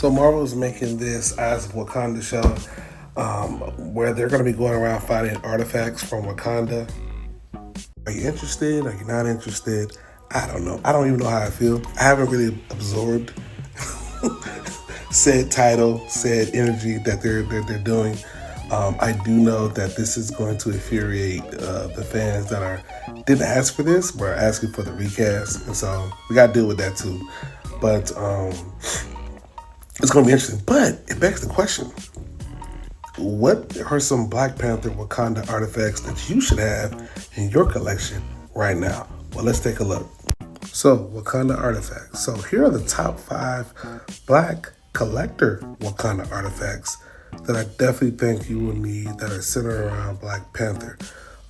So Marvel is making this as Wakanda show, where they're going to be going around finding artifacts from Wakanda. Are you interested? Are you not interested? I don't know. I don't even know how I feel. I haven't really absorbed said title, said energy that they're doing. I do know that this is going to infuriate the fans that are didn't ask for this, but are asking for the recast, and so we got to deal with that too. But it's going to be interesting. But it begs the question: what are some Black Panther Wakanda artifacts that you should have in your collection right now? Well, let's take a look. So, Wakanda artifacts. So, here are the top 5 Black collector Wakanda artifacts that I definitely think you will need that are centered around Black Panther.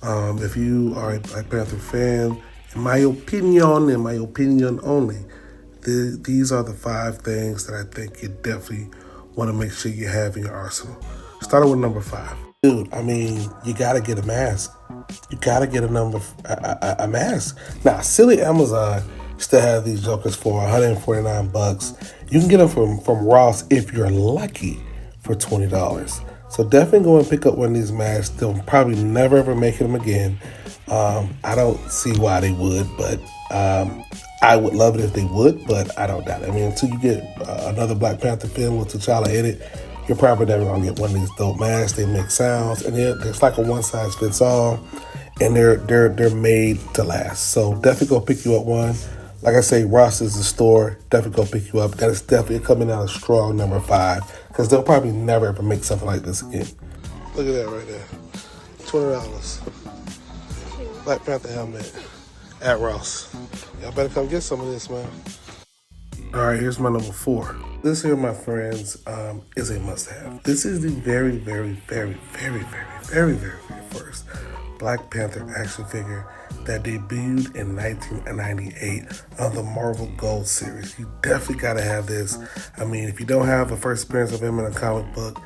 If you are a Black Panther fan, in my opinion only, these are the 5 things that I think you definitely want to make sure you have in your arsenal. Starting with number 5. Dude, I mean, you gotta get a mask. You gotta get a mask. Now, silly Amazon still have these jokers for 149 bucks. You can get them from Ross if you're lucky for $20. So definitely go and pick up one of these masks. They'll probably never ever make them again. I don't see why they would, but I would love it if they would, but I don't doubt it. I mean, until you get another Black Panther film with T'Challa in it, you're probably never gonna get one of these dope masks. They make sounds, and it's like a one size fits all, and they're made to last. So definitely go pick you up one. Like I say, Ross is the store. Definitely go pick you up. That is definitely coming out a strong number 5 because they'll probably never ever make something like this again. Look at that right there, $20. Black Panther helmet at Ross. Y'all better come get some of this, man. All right, here's my number 4. This here, my friends, is a must-have. This is the very, very, very, very, very, very, very, very first Black Panther action figure that debuted in 1998 on the Marvel Gold series. You definitely gotta have this. I mean, if you don't have a first appearance of him in a comic book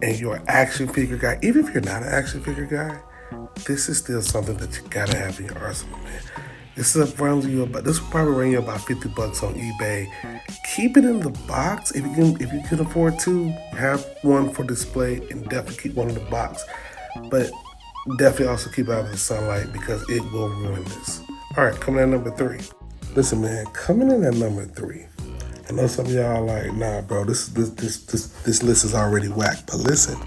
and you're an action figure guy, even if you're not an action figure guy, this is still something that you gotta have in your arsenal, man. This will probably run you about $50 on eBay. Keep it in the box if you can afford to have one for display, and definitely keep one in the box. But definitely also keep it out of the sunlight because it will ruin this. All right, coming in at number 3. Listen, man, coming in at number 3. I know some of y'all are like, nah, bro, this list is already whack. But listen,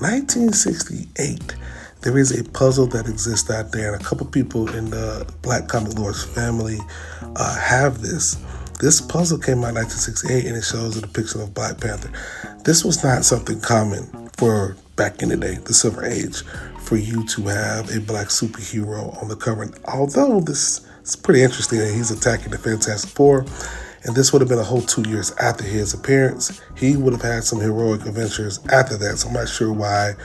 1968. There is a puzzle that exists out there, and a couple people in the Black Comic Lords family have this. This puzzle came out in 1968, and it shows a depiction of Black Panther. This was not something common for back in the day, the Silver Age, for you to have a Black superhero on the cover. Although this is pretty interesting that he's attacking the Fantastic Four, and this would have been a whole 2 years after his appearance. He would have had some heroic adventures after that, so I'm not sure why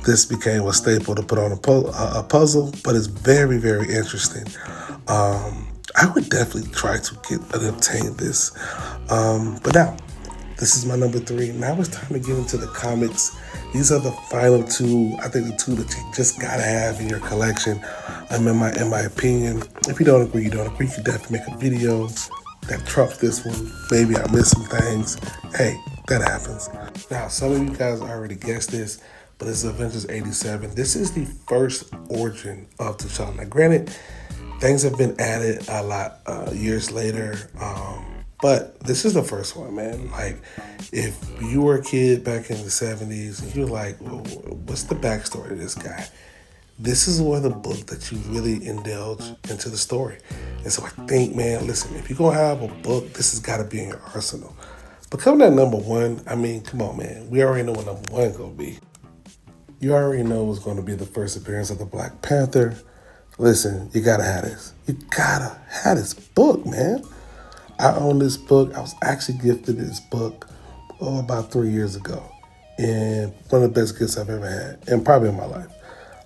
this became a staple to put on a puzzle, but it's very, very interesting. I would definitely try to get and obtain this. But now, this is my number 3. Now it's time to get into the comics. These are the final 2. I think the 2 that you just gotta have in your collection. In my opinion, if you don't agree, you don't agree. You can definitely make a video that trumps this one. Maybe I missed some things. Hey, that happens. Now, some of you guys already guessed this, but this is Avengers 87. This is the first origin of T'Challa. Now, granted, things have been added a lot years later, but this is the first one, man. Like, if you were a kid back in the 70s and you're like, well, what's the backstory of this guy? This is one of the book that you really indulge into the story. And so I think, man, listen, if you're going to have a book, this has got to be in your arsenal. But coming at number 1, I mean, come on, man. We already know what number 1 is going to be. You already know it's going to be the first appearance of the Black Panther. Listen, you got to have this. You got to have this book, man. I own this book. I was actually gifted this book about 3 years ago. And one of the best gifts I've ever had, and probably in my life.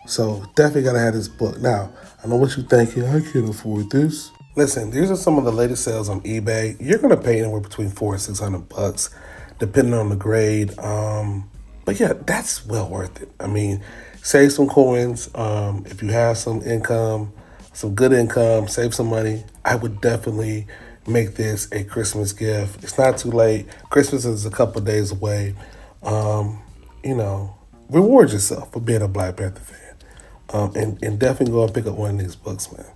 So definitely gotta have this book. Now, I know what you're thinking, I can't afford this. Listen, these are some of the latest sales on eBay. You're gonna pay anywhere between $400 and $600, depending on the grade. But yeah, that's well worth it. I mean, save some coins. If you have some income, some good income, save some money. I would definitely make this a Christmas gift. It's not too late. Christmas is a couple days away. Um, you know, reward yourself for being a Black Panther fan. And definitely go and pick up one of these books, man.